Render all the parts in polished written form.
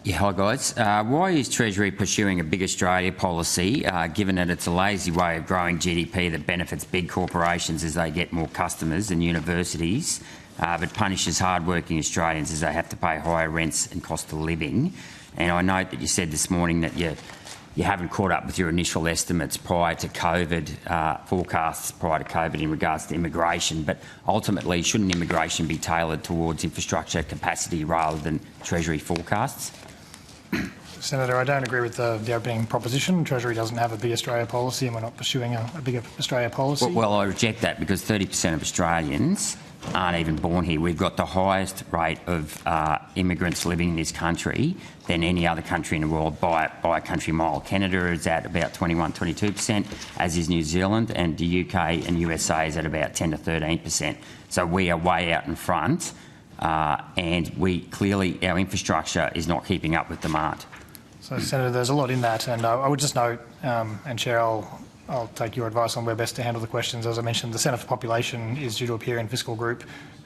Yeah, hi guys. Why is Treasury pursuing a big Australia policy, given that it's a lazy way of growing GDP that benefits big corporations as they get more customers and universities, but punishes hard-working Australians as they have to pay higher rents and cost of living? And I note that you said this morning that you haven't caught up with your initial estimates prior to COVID, forecasts prior to COVID in regards to immigration, but ultimately shouldn't immigration be tailored towards infrastructure capacity rather than Treasury forecasts? Senator, I don't agree with the opening proposition. Treasury doesn't have a big Australia policy and we're not pursuing a big Australia policy. Well, I reject that because 30% of Australians aren't even born here. We've got the highest rate of immigrants living in this country than any other country in the world by a country mile. Canada is at about 22%, as is New Zealand, and the UK and USA is at about 10 to 13%. So we are way out in front, and our infrastructure is not keeping up with demand. So, Senator, there's a lot in that, and I would just note, and Chair, I'll take your advice on where best to handle the questions. As I mentioned, the Centre for Population is due to appear in fiscal group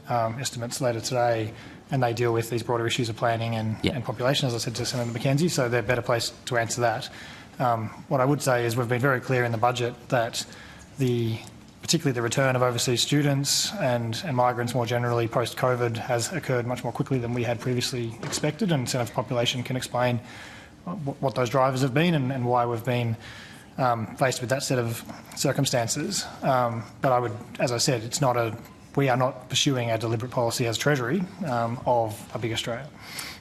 estimates later today, and they deal with these broader issues of planning and population, as I said to Senator McKenzie, so they're better placed to answer that. What I would say is we've been very clear in the budget that particularly the return of overseas students and migrants more generally post-COVID has occurred much more quickly than we had previously expected, and Centre for Population can explain what those drivers have been and why we've been faced with that set of circumstances. But I would, as I said, we are not pursuing a deliberate policy as Treasury of a big Australia.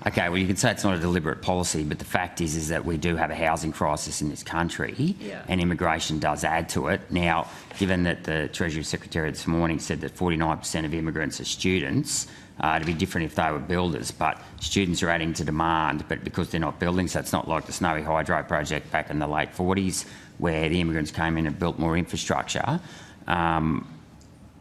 Okay, well, you can say it's not a deliberate policy, but the fact is that we do have a housing crisis in this country, and immigration does add to it. Now, given that the Treasury Secretary this morning said that 49% of immigrants are students, it'd be different if they were builders, but students are adding to demand, but because they're not building, so it's not like the Snowy Hydro project back in the late 40s where the immigrants came in and built more infrastructure.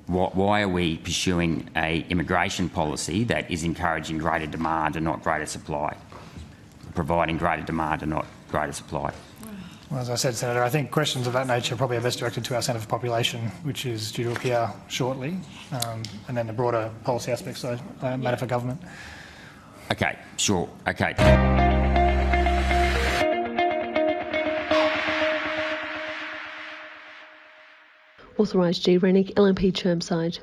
Why are we pursuing an immigration policy that is encouraging greater demand and not greater supply, providing greater demand and not greater supply? Well, as I said, Senator, I think questions of that nature probably are best directed to our Centre for Population, which is due to appear shortly, and then the broader policy aspects matter for government. Okay, sure. Okay. Authorised G. Rennick, LNP Chermside.